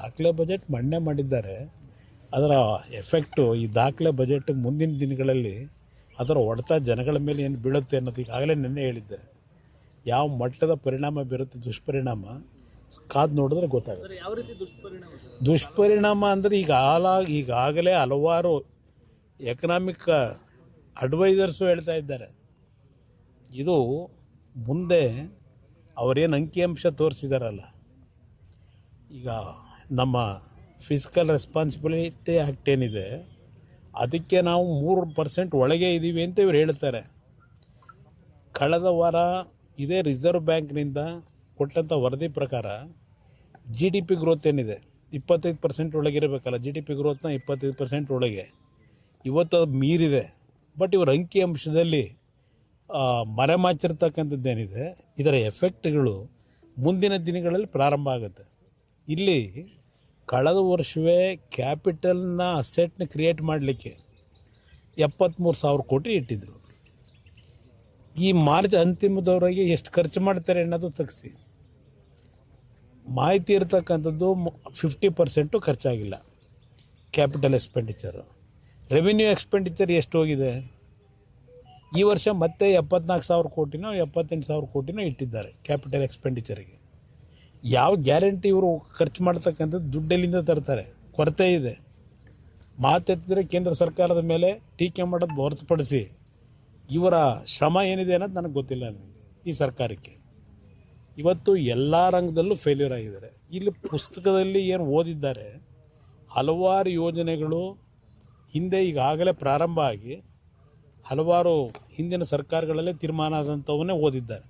ದಾಖಲೆ ಬಜೆಟ್ ಮಂಡನೆ ಮಾಡಿದ್ದಾರೆ. ಅದರ ಎಫೆಕ್ಟು ಈ ದಾಖಲೆ ಬಜೆಟ್ ಮುಂದಿನ ದಿನಗಳಲ್ಲಿ ಅದರ ಹೊಡೆತ ಜನಗಳ ಮೇಲೆ ಏನು ಬೀಳುತ್ತೆ ಅನ್ನೋದು ಈಗಾಗಲೇ ನಿನ್ನೆ ಹೇಳಿದ್ದಾರೆ. ಯಾವ ಮಟ್ಟದ ಪರಿಣಾಮ ಬೀರುತ್ತೆ, ದುಷ್ಪರಿಣಾಮ ಕಾದು ನೋಡಿದ್ರೆ ಗೊತ್ತಾಗುತ್ತೆ. ಯಾವ ರೀತಿ ದುಷ್ಪರಿಣಾಮ ಅಂದರೆ ಈಗಾಗಲೇ ಹಲವಾರು ಎಕನಾಮಿಕ್ ಅಡ್ವೈಸರ್ಸು ಹೇಳ್ತಾ ಇದ್ದಾರೆ. ಇದು ಮುಂದೆ ಅವರೇನು ಅಂಕಿಅಂಶ ತೋರಿಸಿದಾರಲ್ಲ, ಈಗ ನಮ್ಮ ಫಿಸಿಕಲ್ ರೆಸ್ಪಾನ್ಸಿಬಿಲಿಟಿ ಆ್ಯಕ್ಟ್ ಏನಿದೆ ಅದಕ್ಕೆ ನಾವು 3% ಒಳಗೆ ಇದ್ದೀವಿ ಅಂತ ಇವ್ರು ಹೇಳ್ತಾರೆ. ಕಳೆದ ವಾರ ಇದೇ ರಿಸರ್ವ್ ಬ್ಯಾಂಕ್ನಿಂದ ಕೊಟ್ಟಂಥ ವರದಿ ಪ್ರಕಾರ GDP ಗ್ರೋತ್ ಏನಿದೆ 25% ಒಳಗಿರಬೇಕಲ್ಲ, GDP ಗ್ರೋತ್ನ 25% ಒಳಗೆ ಇವತ್ತು ಅದು ಮೀರಿದೆ. ಬಟ್ ಇವ್ರ ಅಂಕಿಅಂಶದಲ್ಲಿ ಮರೆಮಾಚಿರ್ತಕ್ಕಂಥದ್ದೇನಿದೆ ಇದರ ಎಫೆಕ್ಟ್ಗಳು ಮುಂದಿನ ದಿನಗಳಲ್ಲಿ ಪ್ರಾರಂಭ ಆಗುತ್ತೆ. ಇಲ್ಲಿ ಕಳೆದ ವರ್ಷವೇ ಕ್ಯಾಪಿಟಲ್ನ ಅಸೆಟ್ನ ಕ್ರಿಯೇಟ್ ಮಾಡಲಿಕ್ಕೆ 73,000 ಕೋಟಿ ಇಟ್ಟಿದ್ದರು. ಈ ಮಾರ್ಚ್ ಅಂತಿಮದವರೆಗೆ ಎಷ್ಟು ಖರ್ಚು ಮಾಡ್ತಾರೆ ಅನ್ನೋದು ತೆಗೆಸಿ ಮಾಹಿತಿ ಇರ್ತಕ್ಕಂಥದ್ದು 50% ಖರ್ಚಾಗಿಲ್ಲ ಕ್ಯಾಪಿಟಲ್ ಎಕ್ಸ್ಪೆಂಡಿಚರು. ರೆವಿನ್ಯೂ ಎಕ್ಸ್ಪೆಂಡಿಚರ್ ಎಷ್ಟು ಹೋಗಿದೆ? ಈ ವರ್ಷ ಮತ್ತೆ 74,000 ಕೋಟಿನೋ 78,000 ಕೋಟಿನೋ ಇಟ್ಟಿದ್ದಾರೆ ಕ್ಯಾಪಿಟಲ್ ಎಕ್ಸ್ಪೆಂಡಿಚರಿಗೆ. ಯಾವ ಗ್ಯಾರಂಟಿ ಇವರು ಖರ್ಚು ಮಾಡ್ತಕ್ಕಂಥದ್ದು ದುಡ್ಡೆಲ್ಲಿಂದ ತರ್ತಾರೆ? ಕೊರತೆ ಇದೆ. ಮಾತೆತ್ತಿದ್ರೆ ಕೇಂದ್ರ ಸರ್ಕಾರದ ಮೇಲೆ ಟೀಕೆ ಮಾಡೋದು ಹೊರತುಪಡಿಸಿ ಇವರ ಶ್ರಮ ಏನಿದೆ ಅನ್ನೋದು ನನಗೆ ಗೊತ್ತಿಲ್ಲ. ನನಗೆ ಈ ಸರ್ಕಾರಕ್ಕೆ ಇವತ್ತು ಎಲ್ಲ ರಂಗದಲ್ಲೂ ಫೇಲ್ಯೂರ್ ಆಗಿದ್ದಾರೆ. ಇಲ್ಲಿ ಪುಸ್ತಕದಲ್ಲಿ ಏನು ಓದಿದ್ದಾರೆ, ಹಲವಾರು ಯೋಜನೆಗಳು ಹಿಂದೆ ಈಗಾಗಲೇ ಪ್ರಾರಂಭ ಆಗಿ ಹಲವಾರು ಹಿಂದಿನ ಸರ್ಕಾರಗಳಲ್ಲೇ ತೀರ್ಮಾನ ಆದಂಥವನ್ನೇ ಓದಿದ್ದಾರೆ.